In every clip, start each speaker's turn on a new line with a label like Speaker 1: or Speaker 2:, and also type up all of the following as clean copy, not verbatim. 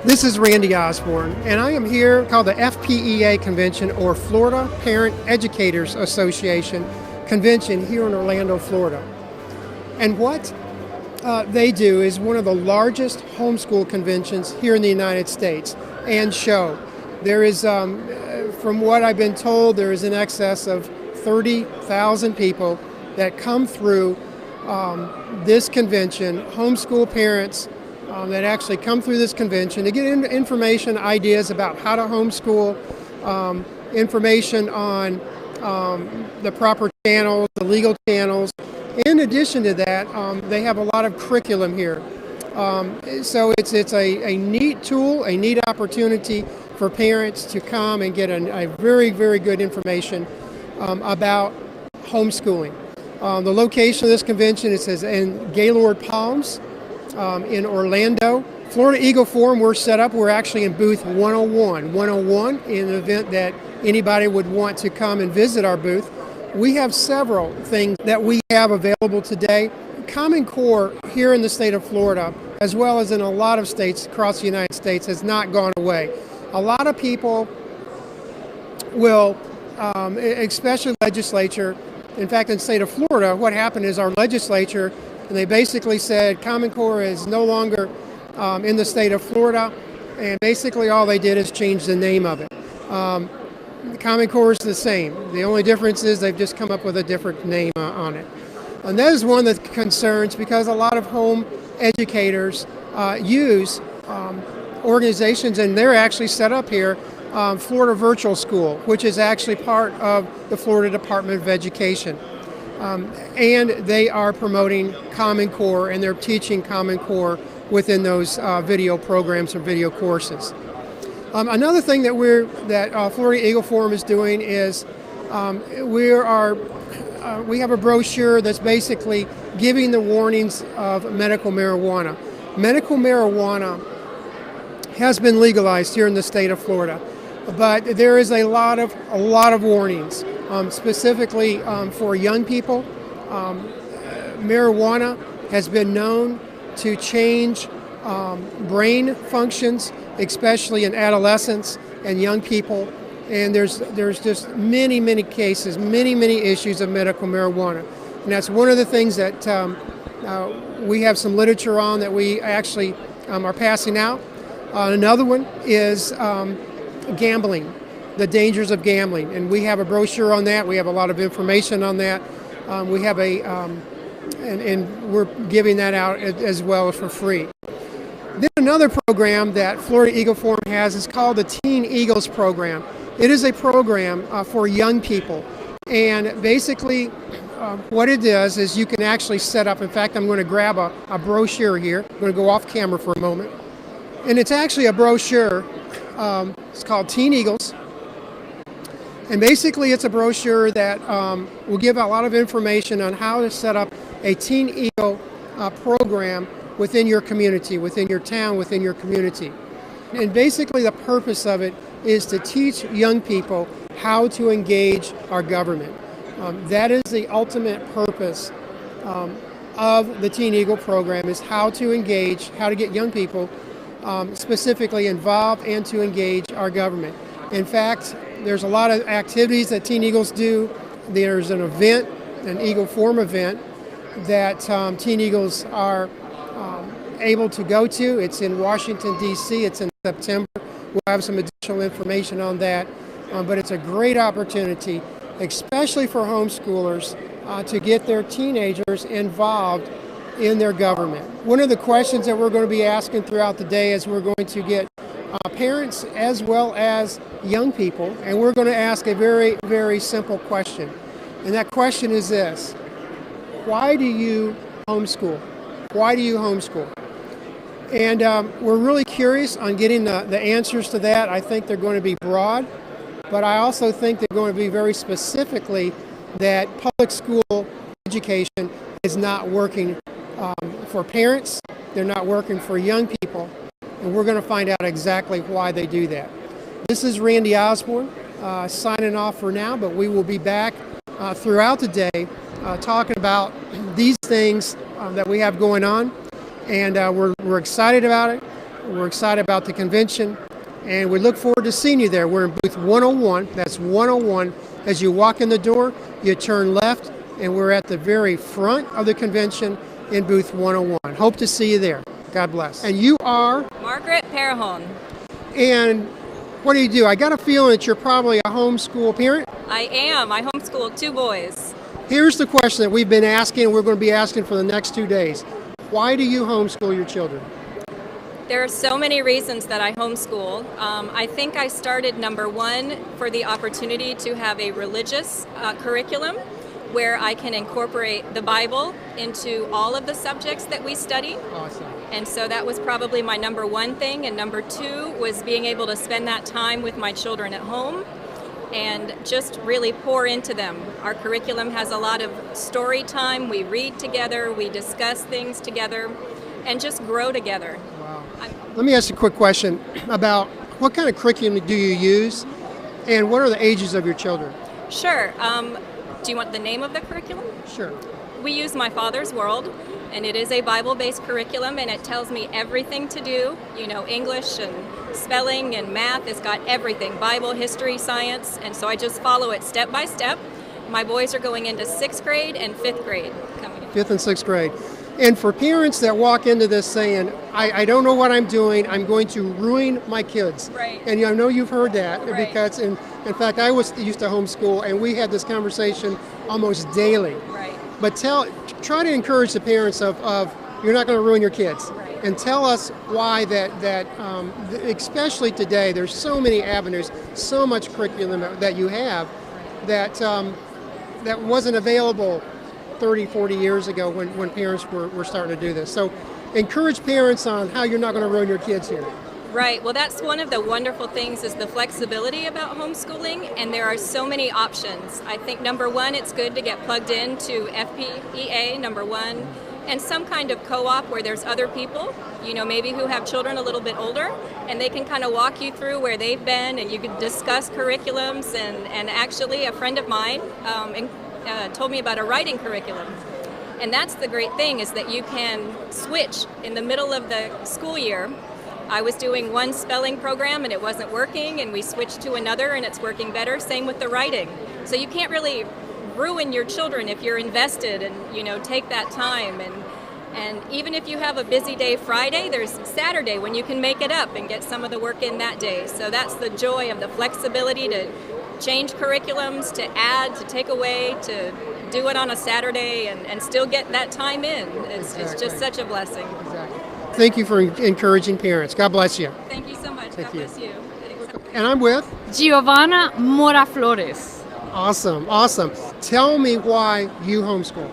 Speaker 1: This is Randy Osborne, and I am here called the FPEA Convention, or Florida Parent Educators Association Convention here in Orlando, Florida. And what they do is one of the largest homeschool conventions here in the United States and show. There is, from what I've been told, there is in excess of 30,000 people that come through this convention, homeschool parents that actually come through this convention to get information, ideas about how to homeschool, information on the proper channels, the legal channels. In addition to that, they have a lot of curriculum here. So it's a neat tool, a neat opportunity for parents to come and get a very, very good information about homeschooling. The location of this convention, it says in Gaylord Palms in Orlando. Florida Eagle Forum, we're set up. We're actually in booth 101. 101 in the event that anybody would want to come and visit our booth. We have several things that we have available today. Common Core here in the state of Florida, as well as in a lot of states across the United States, has not gone away. A lot of people will, especially legislature, in fact, in the state of Florida, what happened is our legislature, and they basically said Common Core is no longer in the state of Florida, and basically all they did is change the name of it. The Common Core is the same. The only difference is they've just come up with a different name on it. And that is one of the concerns, because a lot of home educators use organizations, and they're actually set up here, Florida Virtual School, which is actually part of the Florida Department of Education. And they are promoting Common Core, and they're teaching Common Core within those video programs or video courses. Another thing that Florida Eagle Forum is doing is we have a brochure that's basically giving the warnings of medical marijuana. Medical marijuana has been legalized here in the state of Florida, but there is a lot of warnings, specifically for young people. Marijuana has been known to change brain functions, especially in adolescents and young people. And there's just many cases, many issues of medical marijuana. And that's one of the things that we have some literature on that we actually are passing out. Another one is gambling, the dangers of gambling. And we have a brochure on that. We have a lot of information on that. We have and we're giving that out as well for free. Then another program that Florida Eagle Forum has is called the Teen Eagles Program. It is a program for young people. And basically what it does is you can actually set up, in fact, I'm going to grab a brochure here. I'm going to go off camera for a moment. And it's actually a brochure. It's called Teen Eagles. And basically it's a brochure that will give a lot of information on how to set up a Teen Eagle program within your community, within your town, within your community. And basically the purpose of it is to teach young people how to engage our government. That is the ultimate purpose of the Teen Eagle program, is how to engage, how to get young people specifically involved and to engage our government. In fact, there's a lot of activities that Teen Eagles do. There's an event, an Eagle Forum event, that Teen Eagles are able to go to. It's in Washington, D.C. It's in September. We'll have some additional information on that. But it's a great opportunity, especially for homeschoolers, to get their teenagers involved in their government. One of the questions that we're going to be asking throughout the day is we're going to get parents as well as young people, and we're going to ask a very, very simple question. And that question is this: why do you homeschool? Why do you homeschool? And we're really curious on getting the answers to that. I think they're going to be broad, but I also think they're going to be very specifically that public school education is not working for parents, they're not working for young people, and we're going to find out exactly why they do that. This is Randy Osborne signing off for now, but we will be back throughout the day talking about these things that we have going on, and we're excited about it. We're excited about the convention, and we look forward to seeing you there. We're in booth 101. That's 101. As you walk in the door, you turn left, and we're at the very front of the convention in booth 101. Hope to see you there. God bless. And you are?
Speaker 2: Margaret Perahon.
Speaker 1: And what do you do? I got a feeling that you're probably a homeschool parent.
Speaker 2: I am. I homeschool 2 boys.
Speaker 1: Here's the question that we've been asking, and we're going to be asking for the next 2 days. Why do you homeschool your children?
Speaker 2: There are so many reasons that I homeschool. I think I started, number one, for the opportunity to have a religious curriculum where I can incorporate the Bible into all of the subjects that we study.
Speaker 1: Awesome.
Speaker 2: And so that was probably my number one thing. And number two was being able to spend that time with my children at home and just really pour into them. Our curriculum has a lot of story time. We read together, we discuss things together, and just grow together.
Speaker 1: Wow. Let me ask you a quick question about what kind of curriculum do you use, and what are the ages of your children?
Speaker 2: Sure. Do you want the name of the curriculum?
Speaker 1: Sure.
Speaker 2: We use My Father's World, and it is a Bible-based curriculum, and it tells me everything to do. You know, English and spelling and math. It's got everything, Bible, history, science, and so I just follow it step by step. My boys are going into 6th grade and 5th grade coming in.
Speaker 1: 5th and 6th grade. And for parents that walk into this saying, I don't know what I'm doing, I'm going to ruin my kids.
Speaker 2: Right.
Speaker 1: And I know you've heard that,
Speaker 2: Right.
Speaker 1: because in fact, I used to homeschool, and we had this conversation almost daily.
Speaker 2: Right.
Speaker 1: But try to encourage the parents of you're not going to ruin your kids.
Speaker 2: Right.
Speaker 1: And tell us why that especially today, there's so many avenues, so much curriculum that you have that wasn't available 30, 40 years ago when parents were starting to do this. So encourage parents on how you're not going to ruin your kids here.
Speaker 2: Right. Well, that's one of the wonderful things is the flexibility about homeschooling, and there are so many options. I think, number one, it's good to get plugged into FPEA, number one, and some kind of co-op where there's other people, you know, maybe who have children a little bit older, and they can kind of walk you through where they've been, and you can discuss curriculums. And actually, a friend of mine told me about a writing curriculum. And that's the great thing, is that you can switch in the middle of the school year. I was doing one spelling program and it wasn't working, and we switched to another and it's working better. Same with the writing. So you can't really ruin your children if you're invested and, you know, take that time. And even if you have a busy day Friday, there's Saturday when you can make it up and get some of the work in that day. So that's the joy of the flexibility to change curriculums, to add, to take away, to do it on a Saturday and still get that time in. It's just such a blessing.
Speaker 1: Exactly. Thank you for encouraging parents. God bless you.
Speaker 2: Thank you so much. God bless you.
Speaker 1: And I'm with
Speaker 3: Giovanna Morra Flores.
Speaker 1: Awesome, awesome. Tell me why you homeschool.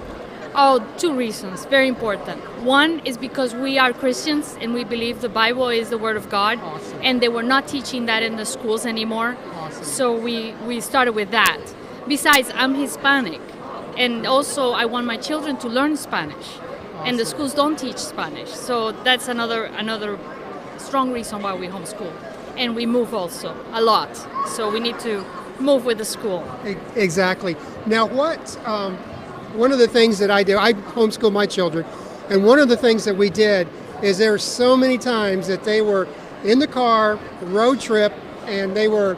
Speaker 3: Oh, 2 reasons, very important. One is because we are Christians and we believe the Bible is the Word of God.
Speaker 1: Awesome.
Speaker 3: And they were not teaching that in the schools anymore.
Speaker 1: Awesome.
Speaker 3: So we started with that. Besides, I'm Hispanic, and also I want my children to learn Spanish.
Speaker 1: Awesome.
Speaker 3: And the schools don't teach Spanish. So that's another strong reason why we homeschool. And we move also a lot. So we need to move with the school.
Speaker 1: Exactly. Now, one of the things that I do, I homeschool my children, and one of the things that we did is there were so many times that they were in the car, road trip, and they were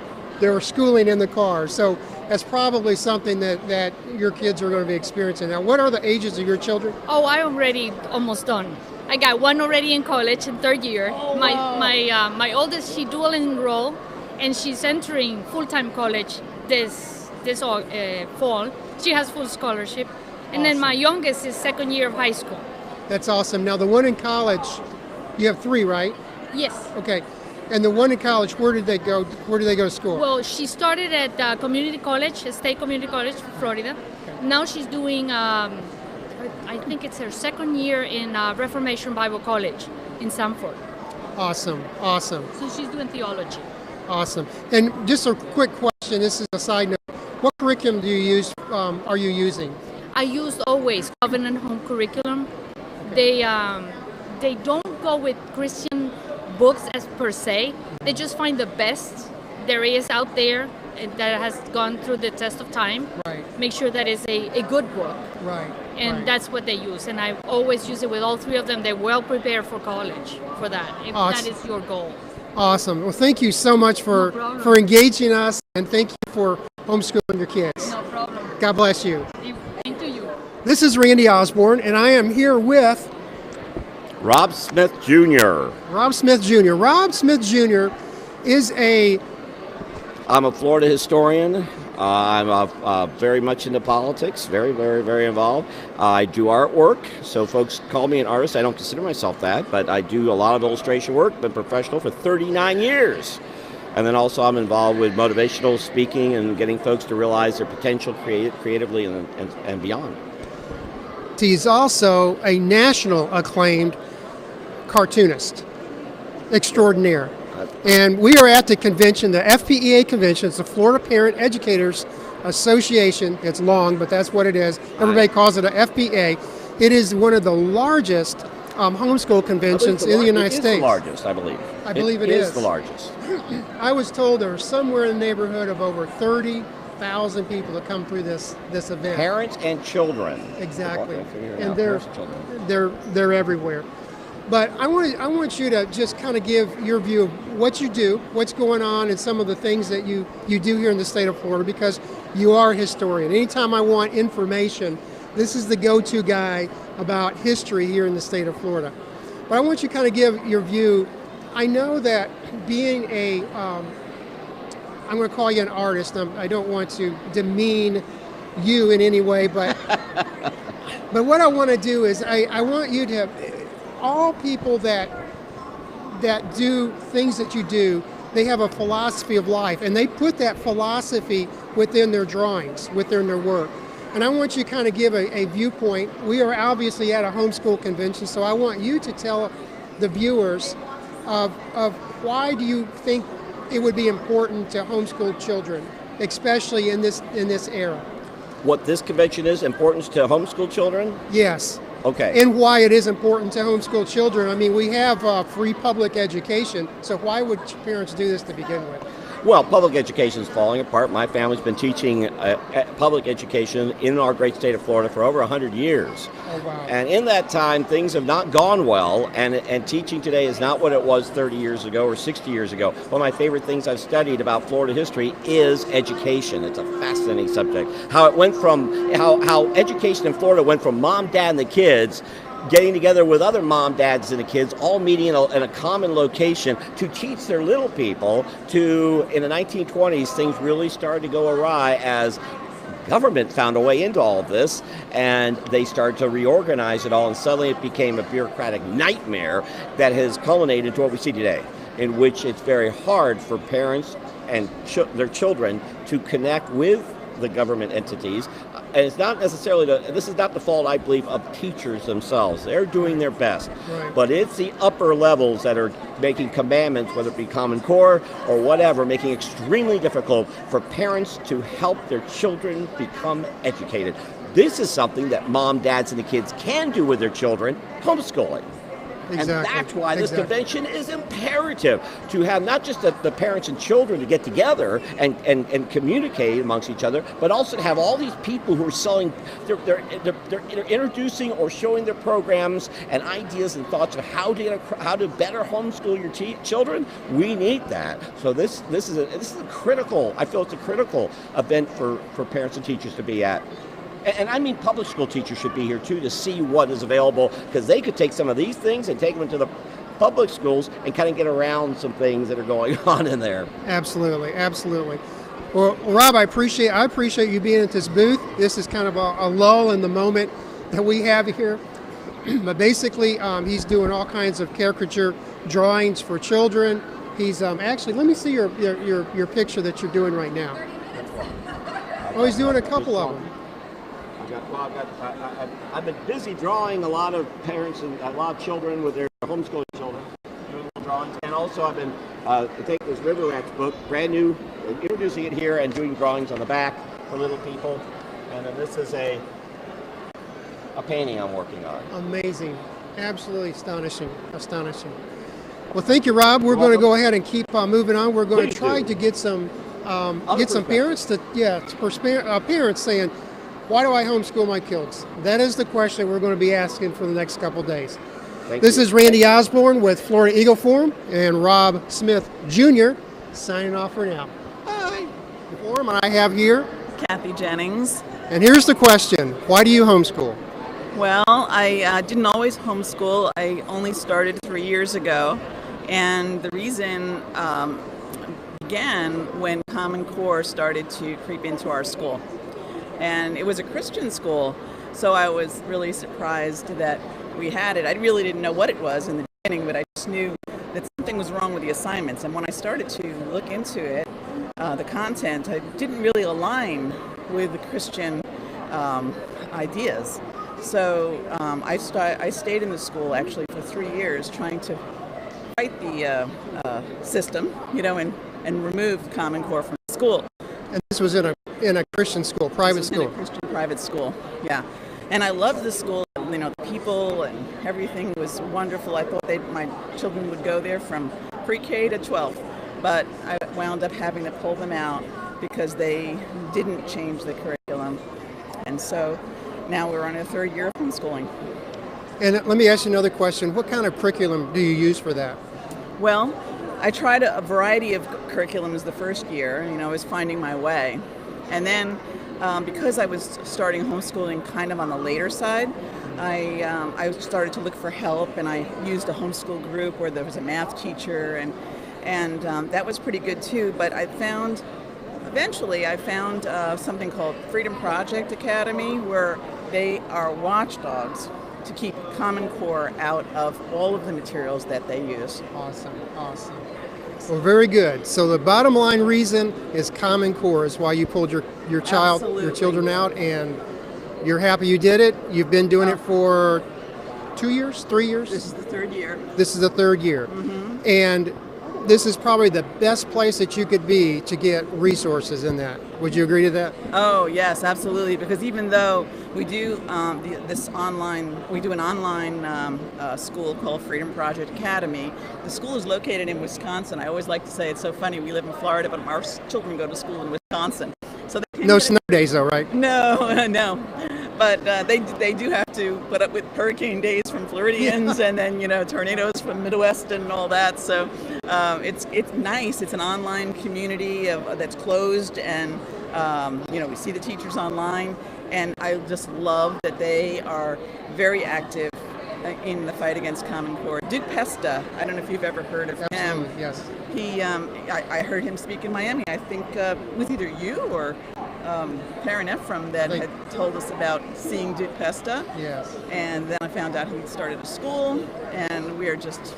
Speaker 1: schooling in the car. So that's probably something that your kids are going to be experiencing. Now, what are the ages of your children?
Speaker 3: Oh, I'm already almost done. I got one already in college in 3rd year.
Speaker 1: Oh, wow.
Speaker 3: My oldest, she dual enroll, and she's entering full-time college this fall. She has full scholarship. And then my youngest is 2nd year of high school.
Speaker 1: That's awesome. Now, the one in college, you have 3, right?
Speaker 3: Yes.
Speaker 1: Okay. And the one in college, where did they go? Where do they go to school?
Speaker 3: Well, she started at community college, State Community College, Florida. Okay. Now she's doing, I think it's her 2nd year in Reformation Bible College in Sanford.
Speaker 1: Awesome, awesome.
Speaker 3: So she's doing theology.
Speaker 1: Awesome. And just a quick question, this is a side note. What curriculum are you using?
Speaker 3: I used always Covenant Home Curriculum. Okay. They don't go with Christian books as per se. They just find the best there is out there that has gone through the test of time.
Speaker 1: Right.
Speaker 3: make sure that it's a good book.
Speaker 1: Right.
Speaker 3: And
Speaker 1: right.
Speaker 3: that's what they use. And I always use it with all three of them. They're well prepared for college for that, if that is your goal.
Speaker 1: Awesome. Well, thank you so much
Speaker 3: No problem.
Speaker 1: for engaging us, and thank you for homeschooling your kids.
Speaker 3: No problem.
Speaker 1: God bless you.
Speaker 3: Thank you.
Speaker 1: This is Randy Osborne, and I am here with
Speaker 4: Rob Smith Jr.
Speaker 1: Rob Smith Jr. Rob Smith Jr. is
Speaker 4: I'm a Florida historian. I'm very much into politics, very, very, very involved. I do artwork, so folks call me an artist. I don't consider myself that, but I do a lot of illustration work, been professional for 39 years. And then also I'm involved with motivational speaking and getting folks to realize their potential creatively and beyond.
Speaker 1: he's also a national acclaimed cartoonist extraordinaire. And we are at the convention, the FPEA convention. It's the Florida Parent Educators Association. It's long, but that's what it is. Everybody calls it a FPEA. It is one of the largest homeschool conventions in the United States.
Speaker 4: It is the largest, I believe.
Speaker 1: I believe it
Speaker 4: is
Speaker 1: is
Speaker 4: the largest.
Speaker 1: I was told there are somewhere in the neighborhood of over 30,000 people that come through this event.
Speaker 4: Parents and children.
Speaker 1: Exactly.
Speaker 4: And
Speaker 1: they're everywhere. But I want you to just kind of give your view of what you do, what's going on, and some of the things that you do here in the state of Florida, because you are a historian. Anytime I want information, this is the go-to guy about history here in the state of Florida. But I want you to kind of give your view. I know that being I'm going to call you an artist. I don't want to demean you in any way, but but what I want to do is I want you to, all people that do things that you do, they have a philosophy of life, and they put that philosophy within their drawings, within their work. And I want you to kind of give a viewpoint. We are obviously at a homeschool convention, so I want you to tell the viewers of why do you think it would be important to homeschool children, especially in this era.
Speaker 4: What this convention is, importance to homeschool children?
Speaker 1: Yes.
Speaker 4: Okay.
Speaker 1: And why it is important to homeschool children. I mean, we have free public education, so why would parents do this to begin with?
Speaker 4: Well, public education is falling apart. My family's been teaching public education in our great state of Florida for over 100 years.
Speaker 1: Oh, wow.
Speaker 4: And in that time, things have not gone well, and teaching today is not what it was 30 years ago or 60 years ago. One of my favorite things I've studied about Florida history is education. It's a fascinating subject. How it went from, how education in Florida went from mom, dad, and the kids getting together with other mom, dads, and the kids, all meeting in a common location to teach their little people to, in the 1920s, things really started to go awry as government found a way into all of this, and they started to reorganize it all, and suddenly it became a bureaucratic nightmare that has culminated to what we see today, in which it's very hard for parents and their children to connect with the government entities. And it's not necessarily, this is not the fault, I believe, of teachers themselves. They're doing their best.
Speaker 1: Right.
Speaker 4: But it's the upper levels that are making commandments, whether it be Common Core or whatever, making it extremely difficult for parents to help their children become educated. This is something that mom, dads, and the kids can do with their children, homeschooling.
Speaker 1: Exactly.
Speaker 4: And that's why this convention is imperative, to have not just the parents and children to get together and communicate amongst each other, but also to have all these people who are selling, they're introducing or showing their programs and ideas and thoughts of how to better homeschool your children. We need that. So this is a critical, I feel it's a critical event for parents and teachers to be at. And I mean public school teachers should be here too, to see what is available, because they could take some of these things and take them into the public schools and kind of get around some things that are going on in there.
Speaker 1: Absolutely, absolutely. Well, Rob, I appreciate you being at this booth. This is kind of a lull in the moment that we have here. But basically, he's doing all kinds of caricature drawings for children. He's actually, let me see your picture that you're doing right now. Oh, he's doing a couple of them.
Speaker 4: I've been busy drawing a lot of parents and a lot of children with their homeschooling children, doing little drawings. And also I've been taking this River Rats book, brand new, introducing it here and doing drawings on the back for little people. And then this is a painting I'm working on.
Speaker 1: Amazing. Absolutely astonishing. Well, thank you, Rob. We're going to go ahead and keep moving on. We're going to try to get some parents parents saying, Why do I homeschool my kids? That is the question we're going to be asking for the next couple days.
Speaker 4: Thank
Speaker 1: This
Speaker 4: you.
Speaker 1: is Randy Osborne with Florida Eagle Forum and Rob Smith Jr. signing off for now. Bye. Forum I have here.
Speaker 5: Kathy Jennings.
Speaker 1: And here's the question. Why do you homeschool?
Speaker 5: Well, I didn't always homeschool. I only started 3 years ago. And the reason began when Common Core started to creep into our school. And it was a Christian school, so I was really surprised that we had it. I really didn't know what it was in the beginning, but I just knew that something was wrong with the assignments. And when I started to look into it, the content, it didn't really align with the Christian ideas. So I stayed in the school actually for 3 years trying to fight the system, and remove Common Core from the school.
Speaker 1: And this was in a Christian school, private school.
Speaker 5: In a Christian private school, yeah. And I loved the school. The people and everything was wonderful. I thought my children would go there from pre-K to 12th, but I wound up having to pull them out because they didn't change the curriculum. And so now we're on our 3rd year of homeschooling.
Speaker 1: And let me ask you another question. What kind of curriculum do you use for that?
Speaker 5: Well, I tried a variety of curriculums the first year, I was finding my way. And then because I was starting homeschooling kind of on the later side, I started to look for help, and I used a homeschool group where there was a math teacher, and that was pretty good too. But eventually I found something called Freedom Project Academy, where they are watchdogs to keep Common Core out of all of the materials that they use.
Speaker 1: Awesome. Well, very good. So the bottom line reason is Common Core is why you pulled your children out, and you're happy you did it. You've been doing it for 2 years, 3 years?
Speaker 5: This is the 3rd year.
Speaker 1: This is the 3rd year.
Speaker 5: Mm-hmm.
Speaker 1: And this is probably the best place that you could be to get resources in that. Would you agree to that?
Speaker 5: Oh yes, absolutely. Because even though we do we do an online school called Freedom Project Academy. The school is located in Wisconsin. I always like to say it's so funny. We live in Florida, but our children go to school in Wisconsin. So
Speaker 1: no snow days, though, right?
Speaker 5: No. But they do have to put up with hurricane days from Floridians, and then tornadoes from Midwest and all that. So it's nice. It's an online community that's closed, and we see the teachers online, and I just love that they are very active in the fight against Common Core. Duke Pesta, I don't know if you've ever heard of him.
Speaker 1: Absolutely, yes.
Speaker 5: He, I heard him speak in Miami. I think with either you or Karen Ephraim that had told us about seeing Duke Pesta.
Speaker 1: Yes.
Speaker 5: And then I found out he'd started a school, and we are just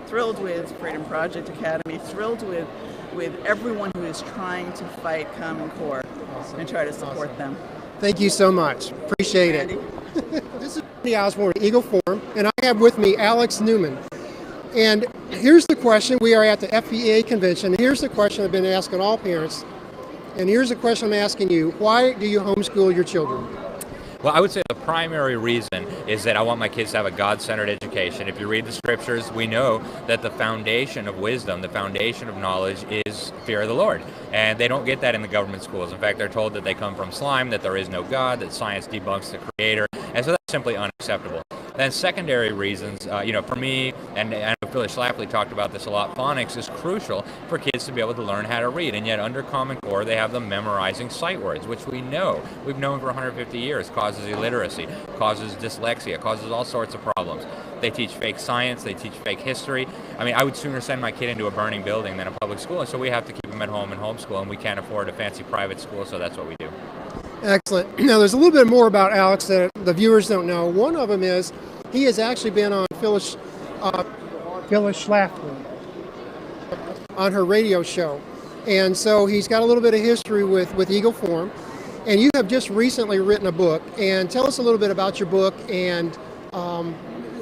Speaker 5: thrilled with Freedom Project Academy, thrilled with everyone who is trying to fight Common Core and try to support them.
Speaker 1: Thank you so much. Appreciate it. This is Randy Osborne, Eagle Forum, and I have with me Alex Newman. And here's the question. We are at the FPEA convention. Here's the question I've been asking all parents. And here's the question I'm asking you. Why do you homeschool your children?
Speaker 6: Well, I would say the primary reason is that I want my kids to have a God-centered education. If you read the scriptures, we know that the foundation of wisdom, the foundation of knowledge is fear of the Lord. And they don't get that in the government schools. In fact, they're told that they come from slime, that there is no God, that science debunks the Creator. And so that's simply unacceptable. Then secondary reasons, for me, and I know Phyllis Schlafly talked about this a lot, phonics is crucial for kids to be able to learn how to read. And yet under Common Core, they have them memorizing sight words, which we've known for 150 years, causes illiteracy, causes dyslexia, causes all sorts of problems. They teach fake science, they teach fake history. I mean, I would sooner send my kid into a burning building than a public school, and so we have to keep them at home and homeschool, and we can't afford a fancy private school, so that's what we do. Excellent.
Speaker 1: Now, there's a little bit more about Alex that the viewers don't know. One of them is he has actually been on Phyllis Schlafly on her radio show. And so he's got a little bit of history with Eagle Forum. And you have just recently written a book. And tell us a little bit about your book and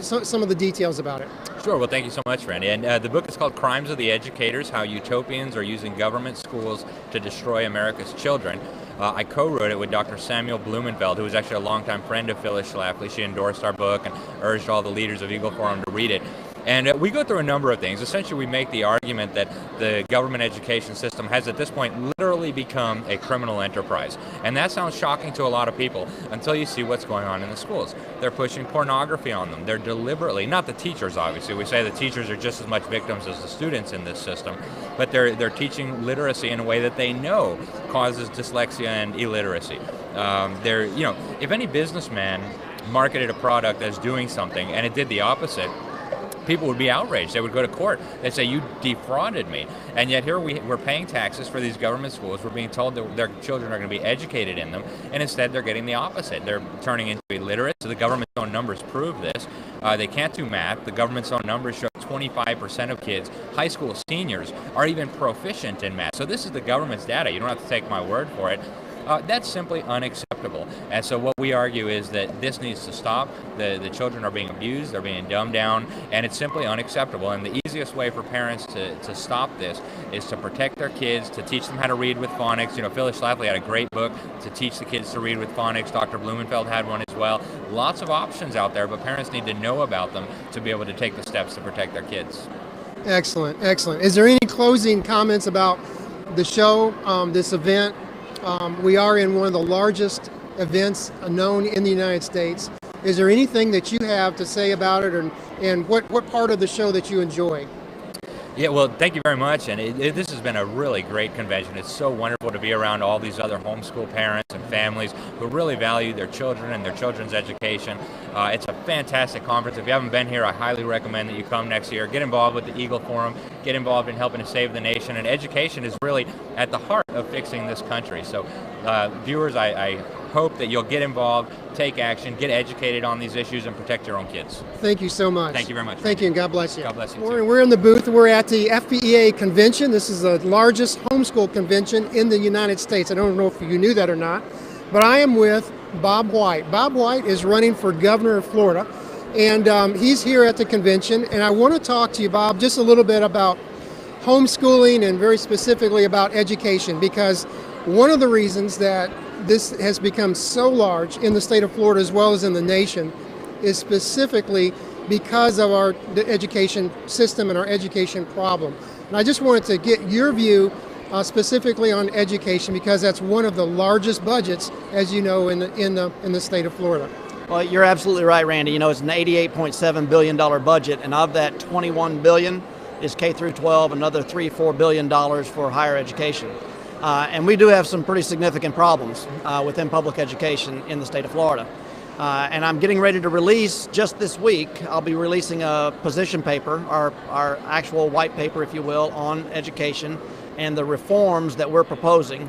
Speaker 1: some of the details about it.
Speaker 6: Sure. Well, thank you so much, Randy. And the book is called Crimes of the Educators, How Utopians Are Using Government Schools to Destroy America's Children. I co-wrote it with Dr. Samuel Blumenfeld, who was actually a longtime friend of Phyllis Schlafly. She endorsed our book and urged all the leaders of Eagle Forum to read it. And we go through a number of things. Essentially, we make the argument that the government education system has at this point literally become a criminal enterprise. And that sounds shocking to a lot of people until you see what's going on in the schools. They're pushing pornography on them. They're deliberately, not the teachers obviously, we say the teachers are just as much victims as the students in this system, but they're teaching literacy in a way that they know causes dyslexia and illiteracy. If any businessman marketed a product as doing something and it did the opposite, people would be outraged. They would go to court. They'd say, you defrauded me. And yet here we're paying taxes for these government schools. We're being told that their children are going to be educated in them, and instead they're getting the opposite. They're turning into illiterate. So the government's own numbers prove this. They can't do math. The government's own numbers show 25% of kids, high school seniors, are even proficient in math. So this is the government's data. You don't have to take my word for it. That's simply unacceptable. And so what we argue is that this needs to stop. The children are being abused, they're being dumbed down, and it's simply unacceptable. And the easiest way for parents to stop this is to protect their kids, to teach them how to read with phonics. Phyllis Schlafly had a great book to teach the kids to read with phonics. Dr. Blumenfeld had one as well. Lots of options out there, but parents need to know about them to be able to take the steps to protect their kids.
Speaker 1: Excellent, excellent. Is there any closing comments about the show, this event? We are in one of the largest events known in the United States. Is there anything that you have to say about it, and what part of the show that you enjoy?
Speaker 6: Yeah, well, thank you very much. And this has been a really great convention. It's so wonderful to be around all these other homeschool parents and families who really value their children and their children's education. It's a fantastic conference. If you haven't been here, I highly recommend that you come next year. Get involved with the Eagle Forum. Get involved in helping to save the nation. And education is really at the heart of fixing this country. So viewers, I hope that you'll get involved, take action, get educated on these issues, and protect your own kids.
Speaker 1: Thank you so much.
Speaker 6: Thank you very much.
Speaker 1: Thank you, and God bless you.
Speaker 6: God bless you too.
Speaker 1: We're in the booth. We're at the FPEA convention. This is the largest homeschool convention in the United States. I don't know if you knew that or not, but I am with Bob White. Bob White is running for governor of Florida, and he's here at the convention. And I want to talk to you, Bob, just a little bit about homeschooling and very specifically about education, because one of the reasons that this has become so large in the state of Florida as well as in the nation is specifically because of our education system and our education problem. And I just wanted to get your view specifically on education, because that's one of the largest budgets, as you know, in the state of Florida.
Speaker 7: Well, you're absolutely right, Randy. It's an $88.7 billion budget, and of that, $21 billion is K through 12, another $3-4 billion for higher education. And we do have some pretty significant problems within public education in the state of Florida. And I'm getting ready to release, just this week, I'll be releasing a position paper, our actual white paper, if you will, on education and the reforms that we're proposing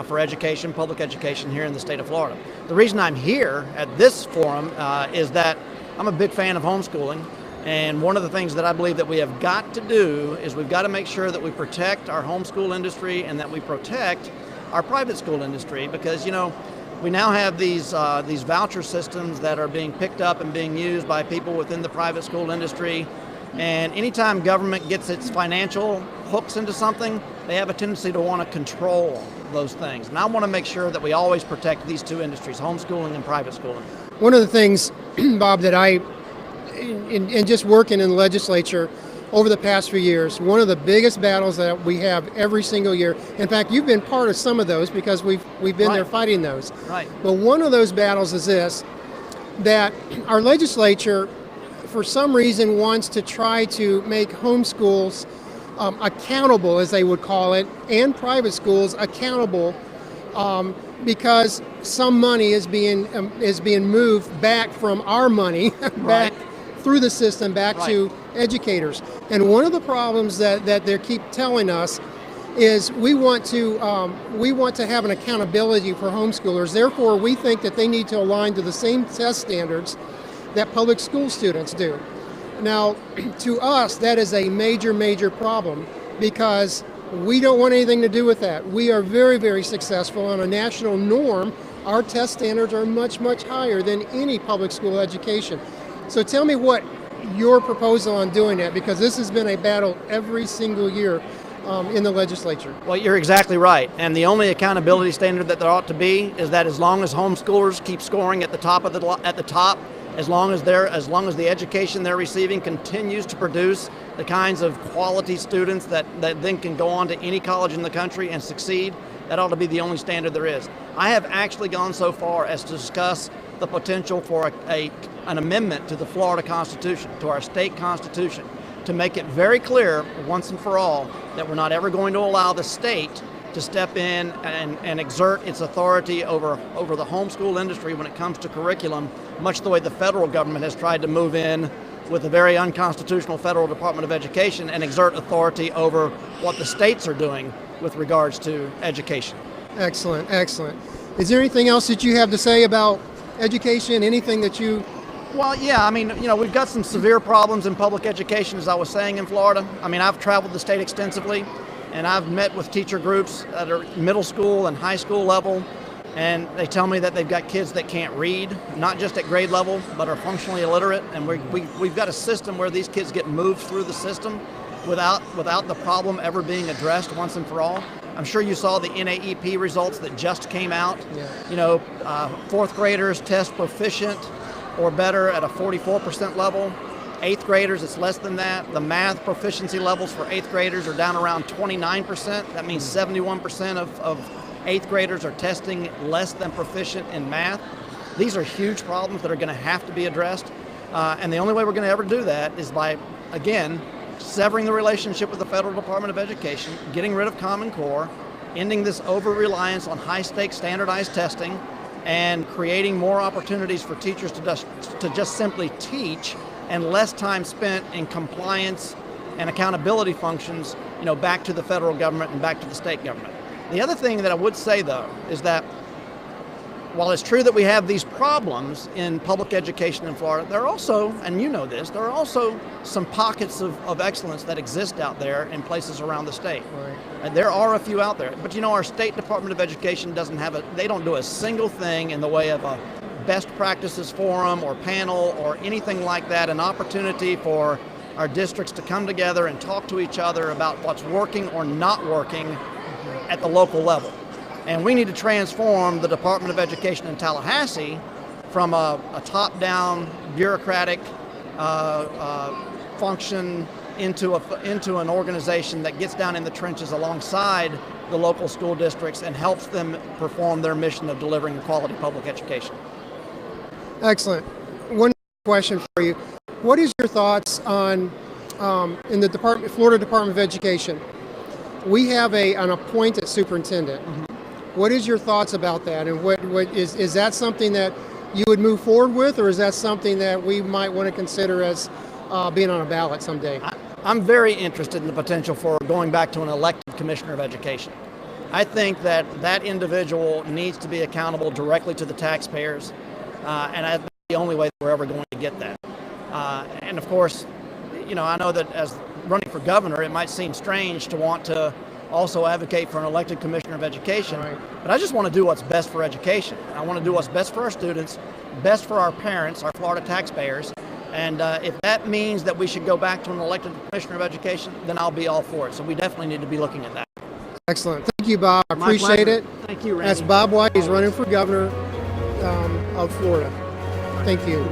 Speaker 7: for education, public education here in the state of Florida. The reason I'm here at this forum is that I'm a big fan of homeschooling. And one of the things that I believe that we have got to do is we've got to make sure that we protect our homeschool industry and that we protect our private school industry, because, we now have these voucher systems that are being picked up and being used by people within the private school industry. And anytime government gets its financial hooks into something, they have a tendency to want to control those things. And I want to make sure that we always protect these two industries, homeschooling and private schooling.
Speaker 1: One of the things, Bob, that in just working in the legislature over the past few years, one of the biggest battles that we have every single year, in fact, you've been part of some of those because we've been there fighting those.
Speaker 7: Right.
Speaker 1: But one of those battles is this, that our legislature, for some reason, wants to try to make homeschools accountable, as they would call it, and private schools accountable, because some money is being moved back from our money back through the system back to educators. And one of the problems that they keep telling us is we want to have an accountability for homeschoolers. Therefore, we think that they need to align to the same test standards that public school students do. Now, to us, that is a major, major problem, because we don't want anything to do with that. We are very, very successful on a national norm. Our test standards are much, much higher than any public school education. So tell me what your proposal on doing that, because this has been a battle every single year in the legislature.
Speaker 7: Well, you're exactly right. And the only accountability standard that there ought to be is that as long as homeschoolers keep scoring at the top As long as the education they're receiving continues to produce the kinds of quality students that then can go on to any college in the country and succeed, that ought to be the only standard there is. I have actually gone so far as to discuss the potential for an amendment to the Florida Constitution, to our state constitution, to make it very clear once and for all that we're not ever going to allow the state to step in and exert its authority over the homeschool industry when it comes to curriculum, much the way the federal government has tried to move in with a very unconstitutional federal Department of Education and exert authority over what the states are doing with regards to education.
Speaker 1: Excellent, excellent. Is there anything else that you have to say about education? Anything that you...
Speaker 7: Well, yeah, I mean, we've got some severe problems in public education, as I was saying, in Florida. I mean, I've traveled the state extensively, and I've met with teacher groups at a middle school and high school level, and they tell me that they've got kids that can't read, not just at grade level, but are functionally illiterate, and we've got a system where these kids get moved through the system without the problem ever being addressed once and for all. I'm sure you saw the NAEP results that just came out. Yeah. Fourth graders test proficient or better at a 44% level. Eighth graders, it's less than that. The math proficiency levels for eighth graders are down around 29%. That means 71% of eighth graders are testing less than proficient in math. These are huge problems that are going to have to be addressed. And the only way we're going to ever do that is by, again, severing the relationship with the Federal Department of Education, getting rid of Common Core, ending this over-reliance on high-stakes standardized testing, and creating more opportunities for teachers to just simply teach and less time spent in compliance and accountability functions, back to the federal government and back to the state government. The other thing that I would say, though, is that while it's true that we have these problems in public education in Florida, there are also, and you know this, there are also some pockets of excellence that exist out there in places around the state.
Speaker 1: Right.
Speaker 7: And there are a few out there. But our State Department of Education they don't do a single thing in the way of a best practices forum or panel or anything like that, an opportunity for our districts to come together and talk to each other about what's working or not working at the local level. And we need to transform the Department of Education in Tallahassee from a top-down bureaucratic function into an organization that gets down in the trenches alongside the local school districts and helps them perform their mission of delivering quality public education.
Speaker 1: Excellent. One question for you. What is your thoughts on, in the Florida Department of Education, we have an appointed superintendent. Mm-hmm. What is your thoughts about that? And what is that something that you would move forward with, or is that something that we might want to consider as being on a ballot someday?
Speaker 7: I'm very interested in the potential for going back to an elected commissioner of education. I think that individual needs to be accountable directly to the taxpayers, and that's the only way that we're ever going to get that. And of course, I know that as running for governor, it might seem strange to want to also advocate for an elected commissioner of education, right. But I just want to do what's best for education. I want to do what's best for our students, best for our parents, our Florida taxpayers, and if that means that we should go back to an elected commissioner of education, then I'll be all for it. So we definitely need to be looking at that.
Speaker 1: Excellent. Thank you, Bob. I appreciate it.
Speaker 7: Thank you, Randy.
Speaker 1: That's Bob White. He's running for governor of Florida. Thank you.